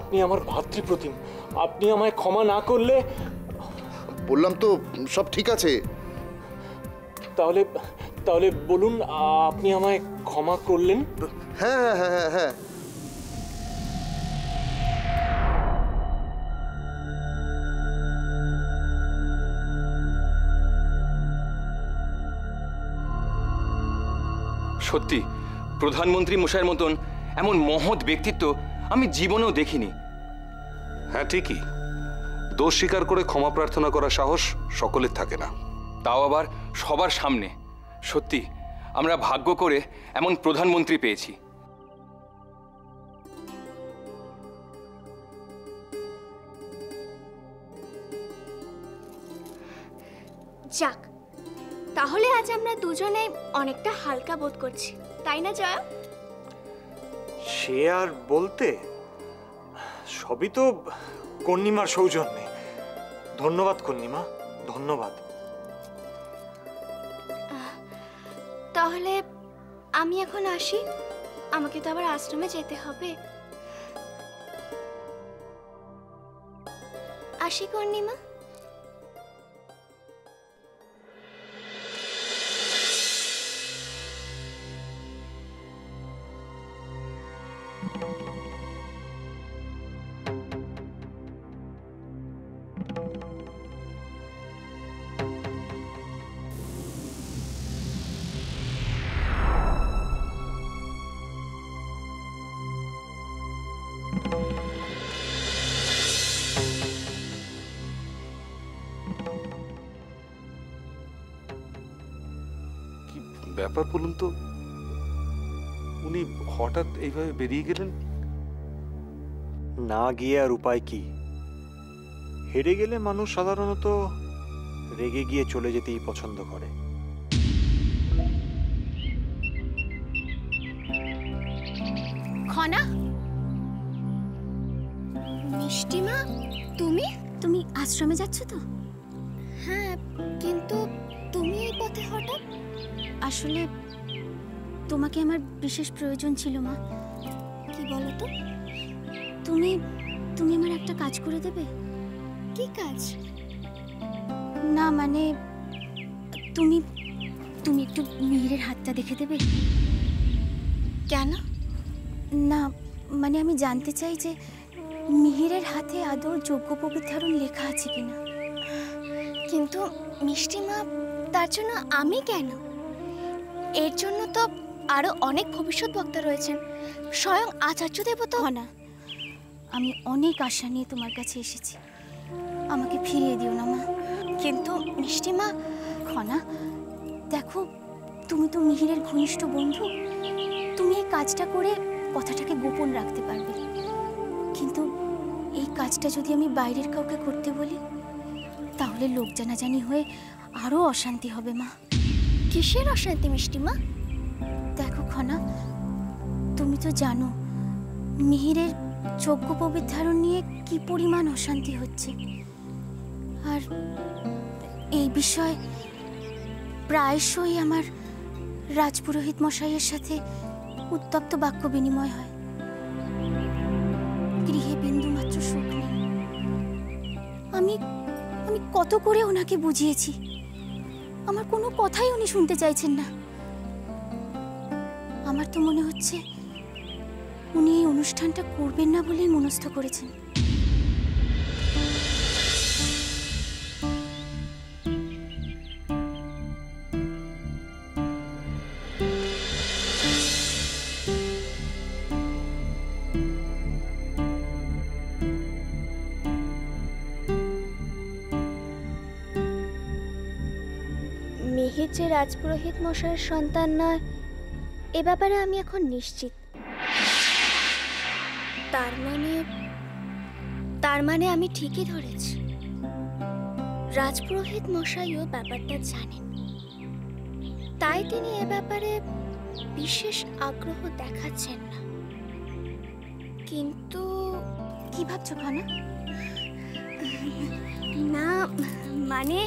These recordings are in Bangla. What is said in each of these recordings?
আপনি আমার ভাতৃপ্রতিম, আপনি আমায় ক্ষমা না করলে। বললাম তো সব ঠিক আছে। তাহলে তাহলে বলুন, আপনি আমায় ক্ষমা করলেন? হ্যাঁ হ্যাঁ হ্যাঁ হ্যাঁ। সত্যি প্রধানমন্ত্রী মশাইয়ের মতন এমন মহৎ ব্যক্তিত্ব আমি জীবনেও দেখিনি। হ্যাঁ ঠিকই, দোষ স্বীকার করে ক্ষমা প্রার্থনা করার সাহস সকলের থাকে না, তাও আবার সবার সামনে। সত্যি আমরা ভাগ্য করে এমন প্রধানমন্ত্রী পেয়েছি। যাক, তাহলে আজ আমরা দুজনে অনেকটা হালকা বোধ করছি, তাই না জয়া? সে আর বলতে, সবই তো কন্নিমার সৌজন্যে। ধন্যবাদ কন্নিমা, ধন্যবাদ। তাহলে আমি এখন আসি, আমাকে তো আবার আশ্রমে যেতে হবে। আসি কন্নিমা। ব্যাপার বলুন তো, উনি হঠাৎ এইভাবে বেরিয়ে গেলেন? না গিয়ে আর উপায় কি? হেরে গেলে মানুষ সাধারণত রেগে গিয়ে চলে যেতেই পছন্দ করে। খনা, মিষ্টিমা, তুমি তুমি আশ্রমে যাচ্ছ তো? হ্যাঁ, কিন্তু তুমি এই পথে হঠাৎ? আসলে তোমাকে আমার বিশেষ প্রয়োজন ছিল মা। কি বলো তো? তুমি তুমি আমার একটা কাজ করে দেবে। কি কাজ? না মানে তুমি তুমি একটু মিহিরের হাতটা দেখে দেবে। কেন? না মানে আমি জানতে চাই যে মিহিরের হাতে আদৌ যজ্ঞোপবীত লেখা আছে কিনা। কিন্তু মিষ্টিমা, তার জন্য আমি কেন? এর জন্য তো আরো অনেক ভবিষ্যৎ বক্তা রয়েছেন, স্বয়ং আচার্য দেবতা। না, আমি অনেক আশা নিয়ে তোমার কাছে এসেছি, আমাকে ফিরিয়ে দিও না মা। কিন্তু মিষ্টিমা, খনা দেখো, তুমি তো মিহিরের ঘনিষ্ঠ বন্ধু, তুমি এই কাজটা করে কথাটাকে গোপন রাখতে পারবে। কিন্তু এই কাজটা যদি আমি বাইরের কাউকে করতে বলি, তাহলে লোক জানাজানি হয়ে আরো অশান্তি হবে মা। কিসের অশান্তি মিষ্টিমা? দেখো খনা, তুমি তো জানো মিহিরের যজ্ঞোপবীত ধারণ নিয়ে কি পরিমাণ অশান্তি হচ্ছে, আর এই বিষয়ে প্রায়শই আমার রাজপুরোহিত মশাইয়ের সাথে উত্তপ্ত বাক্য বিনিময় হয়। গৃহে বিন্দুমাত্র সুখ নেই। আমি কত করে ওনাকে বুঝিয়েছি, আমার কোনো কথাই উনি শুনতে চাইছেন না। আমার তো মনে হচ্ছে উনি এই অনুষ্ঠানটা করবেন না বলেই মনস্থ করেছেন। মিহির যে রাজপুরোহিত মশাইয়ের সন্তান নয়, এ ব্যাপারে আমি এখন নিশ্চিত। তার মানে আমি ঠিকই ধরেছি, রাজপুরোহিত মশাইও ব্যাপারটা জানেন, তাই তিনি এ ব্যাপারে বিশেষ আগ্রহ দেখাচ্ছেন না। কিন্তু কি ভাবছো খানা? না মানে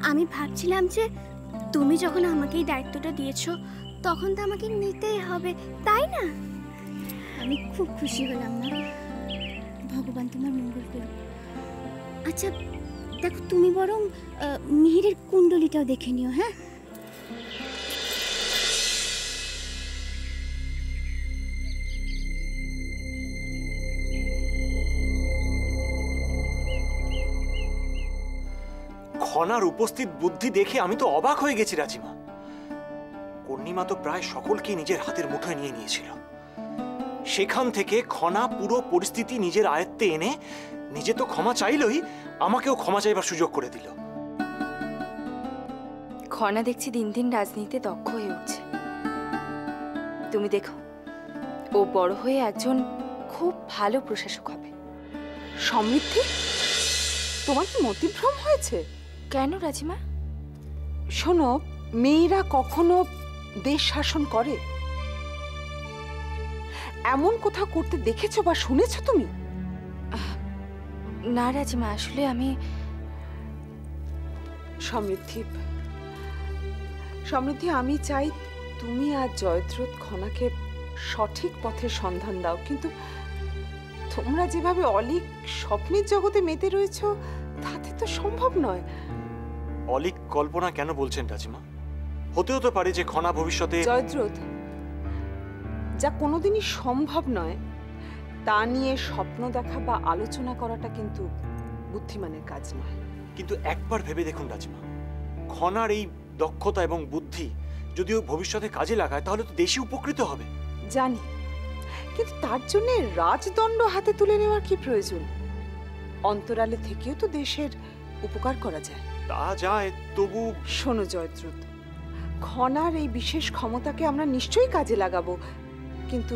আমি ভাবছিলাম যে তুমি যখন আমাকে এই দায়িত্বটা দিয়েছো, তখন তো আমাকে নিতেই হবে, তাই না? আমি খুব খুশি হলাম না, ভগবান তোমার মঙ্গল করুক। আচ্ছা দেখো, তুমি বরং মিহিরের কুণ্ডলিটাও দেখে নিও। হ্যাঁ, খনার উপস্থিত বুদ্ধি দেখে আমি তো অবাক হয়ে গেছি রাজিমা। কর্ণিমা তো প্রায় সকলকেই নিজের হাতের মুঠোয় নিয়ে নিয়েছিল। সেখান থেকে খনা পুরো পরিস্থিতি নিজের আয়ত্তে এনে নিজে তো ক্ষমা চাইলই, আমাকেও ক্ষমা চাইবার সুযোগ করে দিল। খনা দেখছি দিন দিন রাজনীতিতে দক্ষ হয়ে উঠছে। তুমি দেখো, ও বড় হয়ে একজন খুব ভালো প্রশাসক হবে। সমৃদ্ধি, তোমার কি মতিভ্রম হয়েছে? কেন রাজিমা? শোনো, মেয়েরা কখনো দেশ শাসন করে এমন কোথাও করতে দেখেছো বা শুনেছো তুমি? না রাজিমা, আসলে আমি সমৃদ্ধি, আমি চাই তুমি আর জয়দ্রথ খনাকে সঠিক পথের সন্ধান দাও, কিন্তু তোমরা যেভাবে অলীক স্বপ্নের জগতে মেতে রয়েছো তাতে তো সম্ভব নয়। অলীক কল্পনা কেন বলছেন রাজিমা? হতেও তো পারে যে খনা ভবিষ্যতে। জয়দ্রথ, যা কোনোদিনই সম্ভব নয় তা নিয়ে স্বপ্ন দেখা বা আলোচনা করাটা কিন্তু বুদ্ধিমানের কাজ নয়। কিন্তু একবার ভেবে দেখুন রাজিমা, খনার এই দক্ষতা এবং বুদ্ধি যদি ও ভবিষ্যতে কাজে লাগায় তাহলে তো দেশই উপকৃত হবে। জানি, কিন্তু তার জন্য রাজদণ্ড হাতে তুলে নেওয়ার কি প্রয়োজন? অন্তরালে থেকেও তো দেশের উপকার করা যায়। তা যায়, তবু শোনো জয়দ্রথ, খনার এই বিশেষ ক্ষমতাকে আমরা নিশ্চয়ই কাজে লাগাবো, কিন্তু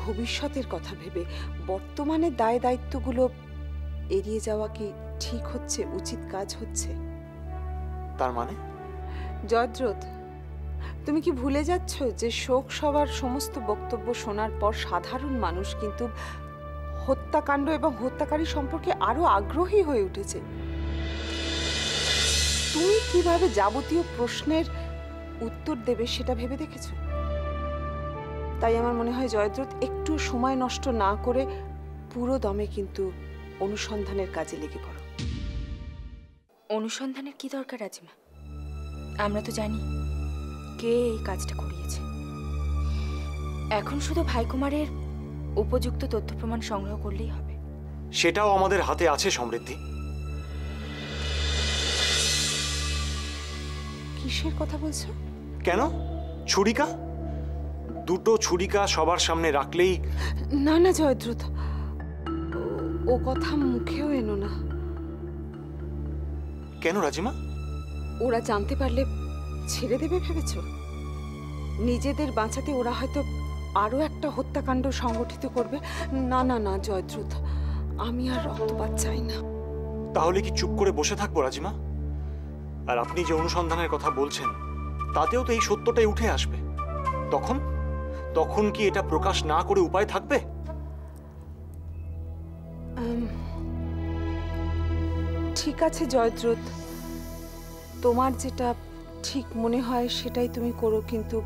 ভবিষ্যতের কথা ভেবে বর্তমানের দায় দায়িত্বগুলো এড়িয়ে যাওয়া কি ঠিক হচ্ছে, উচিত কাজ হচ্ছে? তার মানে জয়দ্রথ, তুমি কি ভুলে যাচ্ছ যে শোক সভার সমস্ত বক্তব্য শোনার পর সাধারণ মানুষ কিন্তু হত্যাকাণ্ড এবং হত্যাকারী সম্পর্কে আরো আগ্রহী হয়ে উঠেছে? তুমি কিভাবে যাবতীয় প্রশ্নের উত্তর দেবে সেটা ভেবে দেখেছো? তাই আমার মনে হয় জয়দ্রথ, একটু সময় নষ্ট না করে পুরো দমে কিন্তু অনুসন্ধানের কাজে লেগে পড়ো। অনুসন্ধানের কি দরকার রাজিমা? আমরা তো জানি কে এই কাজটা করিয়েছে। এখন শুধু ভাইকুমারের উপযুক্ত তথ্য প্রমাণ সংগ্রহ করলেই হবে। সেটাও আমাদের হাতে আছে সমৃদ্ধি। কিসের কথা বলছো? কেন? ছুরিকা? দুটো ছুরিকা সবার সামনে রাখলেই? না না জয়দ্রথ, ও কথা মুখেও এনো না। কেন রাজিমা? ওরা জানতে পারলে ছেড়ে দেবে ভেবেছো? নিজেদের বাঁচাতে ওরা হয়তো আরো একটা হত্যাকাণ্ড সংগঠিত করবে। না না না জয়দ্রথ, আমি আর রক্তপাত চাই না। তাহলে কি চুপ করে বসে থাকবো রাজিমা? আর আপনি যে অনুসন্ধানের কথা বলছেন তাতেও তো এই সত্যটাই উঠে আসবে। তখন তখন কি এটা প্রকাশ না করে উপায় থাকবে? ঠিক আছে জয়দ্রথ, তোমার যেটা ঠিক মনে হয় সেটাই তুমি করো, কিন্তু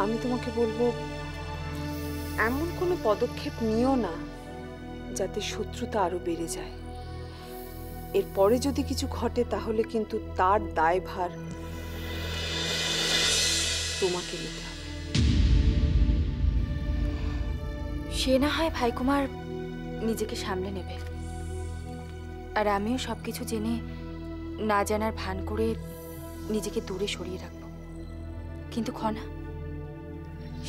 আমি তোমাকে বলবো এমন কোনো পদক্ষেপ নিও না যাতে শত্রুতা আরো বেড়ে যায়। এরপরে যদি কিছু ঘটে তাহলে কিন্তু তার দায়ভার তোমাকে নিতে হবে। সে না হয় ভাইকুমার নিজেকে সামলে নেবে, আর আমিও সবকিছু জেনে না জানার ভান করে নিজেকে দূরে সরিয়ে রাখবো। কিন্তু খনা,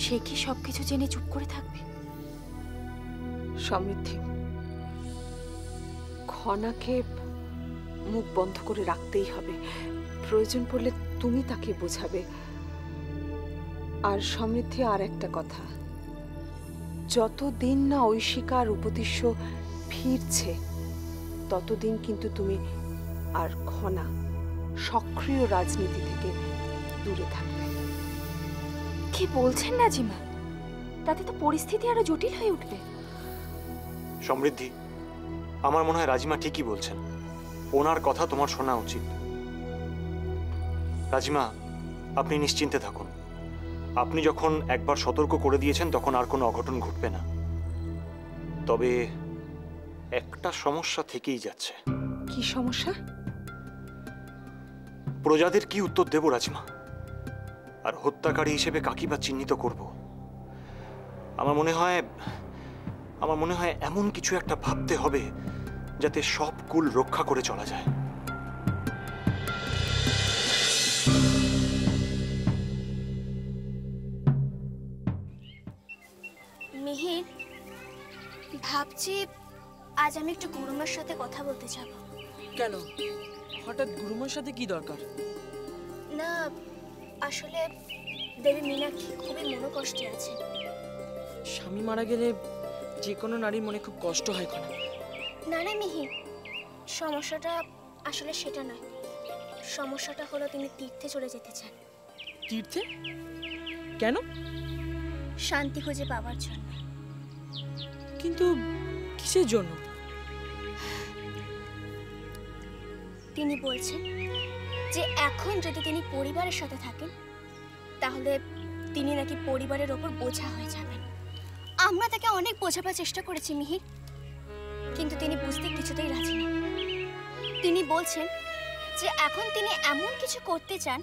সে কি সবকিছু জেনে চুপ করে থাকবে? সমৃদ্ধি, খনাকে মুখ বন্ধ করে রাখতেই হবে। প্রয়োজন পড়লে তুমি তাকে বোঝাবে। আর সমৃদ্ধি, আর একটা কথা, যতদিন না ঐশিকা আর উপদেশ্য ফিরছে ততদিন কিন্তু তুমি আর খনা সক্রিয় রাজনীতি থেকে দূরে থাকবে। কি বলছেন রাজিমা? তাতে তো পরিস্থিতি আরো জটিল হয়ে উঠবে। সমৃদ্ধি, আমার মনে হয় রাজিমা ঠিকই বলছেন। ওনার কথা তোমার শোনা উচিত। রাজিমা, আপনি নিশ্চিন্তে থাকুন। আপনি যখন একবার সতর্ক করে দিয়েছেন তখন আর কোনো অঘটন ঘটবে না। তবে একটা সমস্যা থেকেই যাচ্ছে। কি সমস্যা? প্রজাদের কি উত্তর দেব রাজমা? আর হত্যাকারী হিসেবে কাকিবা চিহ্নিত করব? আমার মনে হয় এমন কিছু একটা ভাবতে হবে যাতে সব কুল রক্ষা করে চলা যায়। মিহির, ভাবছি আজ আমি একটু গুরুমার সাথে কথা বলতে যাব। কেন হঠাৎ গুরুমার সাথে কি দরকার? না, আসলে দেবী মীনাক্ষী খুবই মনোকষ্টে আছে। স্বামী মারা গেলে যে কোনো নারীর মনে খুব কষ্ট হয় খনা। না না মিহির, সমস্যাটা আসলে সেটা নয়। সমস্যাটা হলো তিনি তীর্থে চলে যেতে চান। তীর্থে? কেন? শান্তি খুঁজে পাওয়ার জন্য। কিন্তু কিসের জন্য? তিনি বলছেন যে এখন যদি তিনি পরিবারের সাথে থাকেন তাহলে তিনি নাকি পরিবারের ওপর বোঝা হয়ে যাবেন। আমরা তাকে অনেক বোঝাবার চেষ্টা করেছি মিহির, কিন্তু তিনি বুঝতে কিছুতেই রাজি না। তিনি বলছেন যে এখন তিনি এমন কিছু করতে চান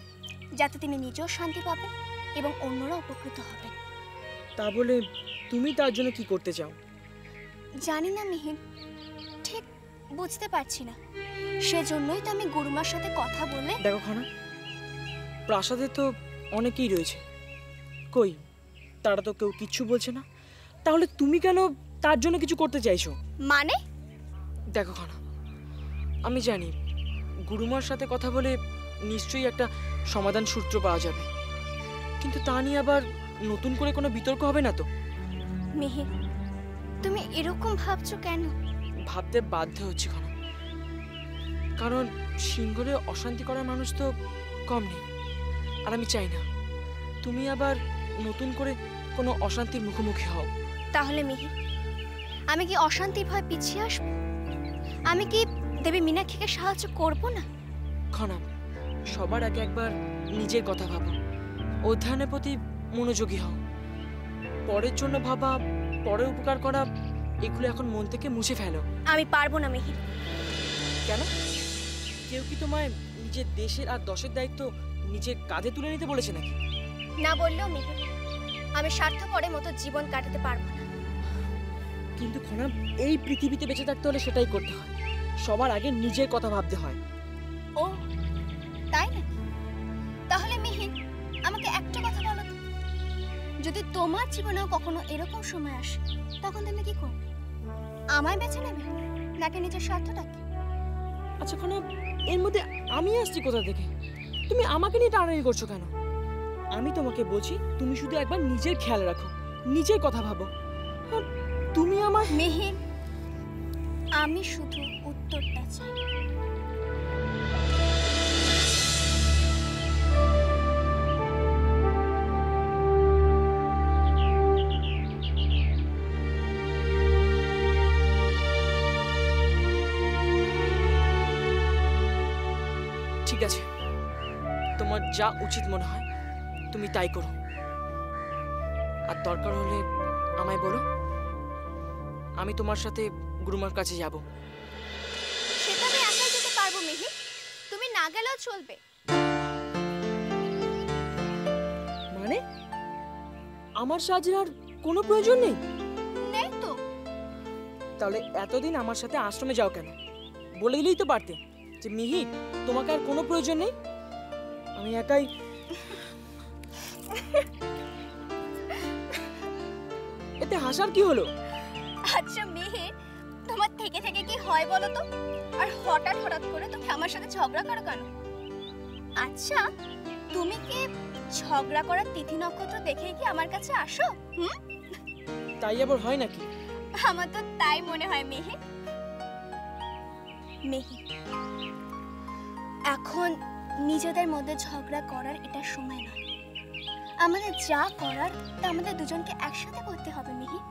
যাতে তিনি নিজেও শান্তি পাবেন এবং অন্যরা উপকৃত হবেন। তা বলে তুমি তার জন্য কি করতে চাও? জানি না মিহির, ঠিক বুঝতে পারছি না। সেজন্যই তো আমি গুরুমার সাথে কথা বলে। দেখো খনা, প্রাসাদে তো অনেকেই রয়েছে, কই তারা তো কেউ কিচ্ছু বলছে না। তাহলে তুমি কেন তার জন্য কিছু করতে চাইছো? মানে? দেখো খনা, আমি জানি গুরুমার সাথে কথা বলে নিশ্চয়ই একটা সমাধান সূত্র পাওয়া যাবে, কিন্তু তা নিয়ে আবার নতুন করে কোনো বিতর্ক হবে না তো? মিহির, তুমি এরকম ভাবছো কেন? ভাবতে বাধ্য হচ্ছি খনা, কারণ সিংহলে অশান্তি করার মানুষ তো কম নেই। আর আমি চাই না তুমি আবার নতুন করে কোনো অশান্তির মুখোমুখি হও। তাহলে মিহির, আমি কি অশান্তির ভয় পিছিয়ে আসবো? আমি কি দেবী মীনাক্ষীকে সাহায্য করব না? খনা, সবার আগে একবার নিজের কথা ভাবো, অধ্যয়নের প্রতি মনোযোগী হও। পরের জন্য ভাবা, পরের উপকার করা, এগুলো এখন মন থেকে মুছে ফেলো। আমি পারবো না মিহির। কেন? কেউ কি তোমায় নিজের দেশের আর দশের দায়িত্ব নিজের কাঁধে তুলে নিতে বলেছে নাকি? না বললেও মিহির, আমি স্বার্থপরের মতো জীবন কাটাতে পারবো না। কিন্তু খনা, এই পৃথিবীতে বেঁচে থাকতে হলে সেটাই করতে হয়। সবার আগে নিজের কথা ভাবতে হয়। ও তাই না? তাহলে মিহির, আমাকে একটা কথা বলো তো, যদি তোমার জীবনেও কখনো এরকম সময় আসে তখন তুমি কি করবে? আমায় বেছে নেবে নাকি নিজের স্বার্থটাকে? আচ্ছা খনা, এর মধ্যে আমি আসছি কোথা থেকে? তুমি আমাকে নিয়ে টানাটানি করছো কেন? আমি তোমাকে বলছি তুমি শুধু একবার নিজের খেয়াল রাখো, নিজের কথা ভাবো। আর তুমি আমার মিহির, আমি শুধু উত্তরটা চাই। ঠিক আছে, তোমার যা উচিত মনে হয় তুমি তাই করো। আর দরকার হলে আমায় বলো, আমি তোমার সাথে গুরুমার কাছে যাব। সেটা আমি একাই যেতে পারবো মিহির, তুমি না গেলেও চলবে। মানে আমার সাহায্যের আর কোনো প্রয়োজন নেই? নেই তো। তাহলে এতদিন আমার সাথে আশ্রমে যাও কেন? বলে দিলেই তো পারতে যে মিহির, তোমাকে আর কোনো প্রয়োজন নেই, আমি একাই। এতে হাসার কি হলো? আচ্ছা মিহির, তোমার থেকে থেকে কি হয় বলো তো? আর হঠাৎ হঠাৎ করে তুমি আমার সাথে ঝগড়া করো কেন? আচ্ছা, তুমি কি ঝগড়া করার তিথি নক্ষত্র দেখেই কি আমার কাছে আসো? তাই আবার হয় নাকি? আমার তো তাই মনে হয় মিহির। মিহির, এখন নিজেদের মধ্যে ঝগড়া করার এটা সময় নয়। আমাদের যা করার তা আমাদের দুজনকে একসাথে করতে হবে মিহির,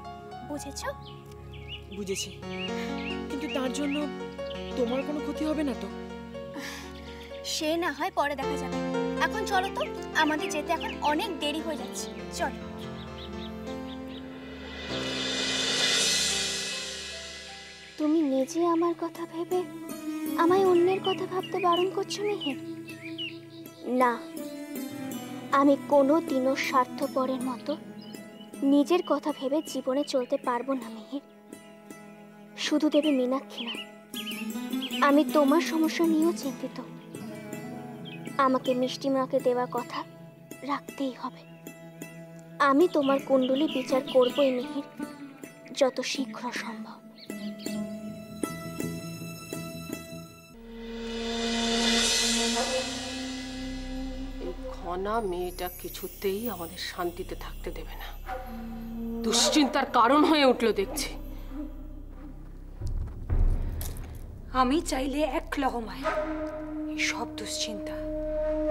বুঝেছো? বুঝেছি, কিন্তু তার জন্য তোমার কোনো ক্ষতি হবে না তো? সে না হয় পরে দেখা যাবে। এখন চলো তো, আমাদের যেতে এখন অনেক দেরি হয়ে যাচ্ছে। চলো। তুমি নিজে আমার কথা ভেবে আমায় অন্যের কথা ভাবতে বারণ করছো মিহির? না, আমি কোনোদিনও স্বার্থপরের মতো নিজের কথা ভেবে জীবনে চলতে পারবো না মিহির। শুধু দেবী মীনাক্ষী না, আমি তোমার সমস্যা নিয়েও চিন্তিত। আমাকে মিষ্টি মাকে দেওয়া কথা রাখতেই হবে। আমি তোমার কুণ্ডলী বিচার করবই মিহির, যত শীঘ্র সম্ভব। এই খনা মেয়েটা কিছুতেই আমাদের শান্তিতে থাকতে দেবে না, দুশ্চিন্তার কারণ হয়ে উঠলো দেখছি। আমি চাইলে এক লহমায় এই সব দুশ্চিন্তা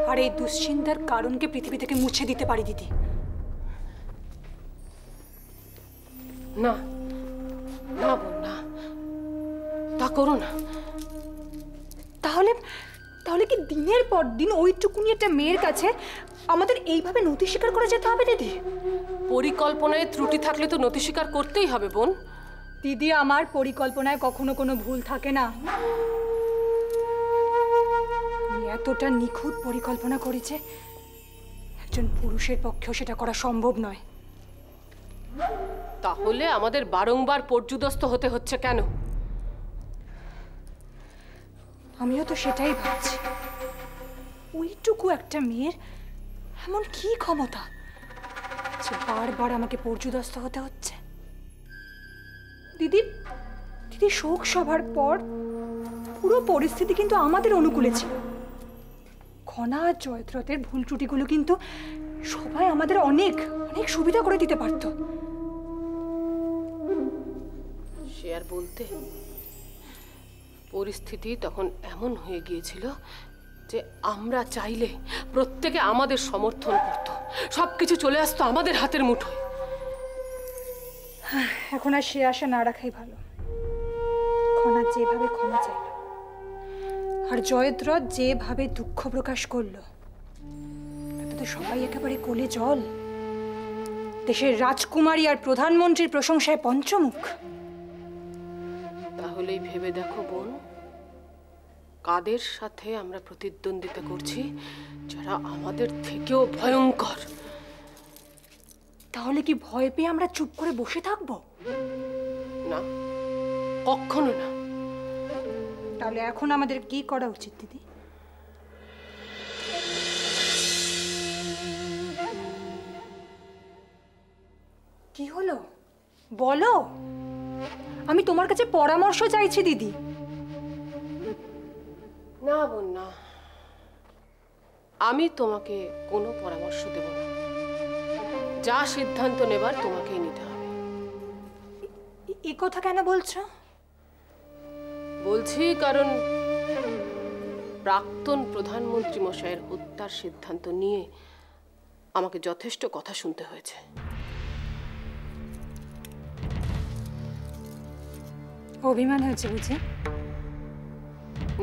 আর এই দুশ্চিন্তার কারণকে পৃথিবী থেকে মুছে দিতে পারি দিদি। না না বোন, না, তা করো না। তাহলে তাহলে কি দিনের পর দিন ওইটুকুনি একটা মেয়ের কাছে আমাদের এইভাবে নথি স্বীকার করে যেতে হবে দিদি? পরিকল্পনায় ত্রুটি থাকলে তো নথি স্বীকার করতেই হবে বোন। দিদি, আমার পরিকল্পনায় কখনো কোনো ভুল থাকে না। আমি এতটা নিখুঁত পরিকল্পনা করেছে একজন পুরুষের পক্ষেও সেটা করা সম্ভব নয়। তাহলে আমাদের বারংবার পর্যুদস্ত হতে হচ্ছে কেন? আমিও তো সেটাই ভাবছি, ওইটুকু একটা মেয়ের এমন কি ক্ষমতা যে বারবার আমাকে পর্যুদস্ত হতে হচ্ছে? দিদি দিদি, শোক সভার পর পুরো পরিস্থিতি কিন্তু আমাদের অনুকূলে ছিল। খনা আর জয়দ্রথের ভুল ত্রুটিগুলো কিন্তু সবাই আমাদের অনেক অনেক সুবিধা করে দিতে পারত। সে আর বলতে, পরিস্থিতি তখন এমন হয়ে গিয়েছিল যে আমরা চাইলে প্রত্যেকে আমাদের সমর্থন করত, সবকিছু চলে আসতো আমাদের হাতের মুঠোয়। এখন আর সে আশা না রাখাই ভালো। খনা যেভাবে ক্ষমা চাইল আর জয়দ্রথ যেভাবে দুঃখ প্রকাশ করলো, তাতে তো সবাই একেবারে কোলে জল। দেশের রাজকুমারী আর প্রধানমন্ত্রীর প্রশংসায় পঞ্চমুখ। তাহলেই ভেবে দেখো বোন, কাদের সাথে আমরা প্রতিদ্বন্দ্বিতা করছি, যারা আমাদের থেকেও ভয়ঙ্কর। তাহলে কি ভয় পেয়ে আমরা চুপ করে বসে থাকবো? না, কখনো না। তাহলে এখন আমাদের কি করা উচিত দিদি? কি হলো বলো, আমি তোমার কাছে পরামর্শ চাইছি দিদি। না বোন, না, আমি তোমাকে কোনো পরামর্শ দেব না। যা সিদ্ধান্ত নেবার তোমাকেই নিতে হবে। এ কথা কেন বলছো? বলছি কারণ প্রাক্তন প্রধানমন্ত্রী মশাইয়ের হত্যার সিদ্ধান্ত নিয়ে আমাকে যথেষ্ট কথা শুনতে হয়েছে। অভিমান হয়েছে বুঝি?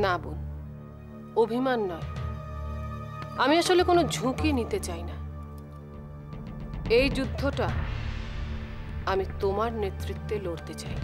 না বোন, অভিমান নয়। আমি আসলে কোনো ঝুঁকি নিতে চাই না। এই যুদ্ধটা আমি তোমার নেতৃত্বে লড়তে চাই।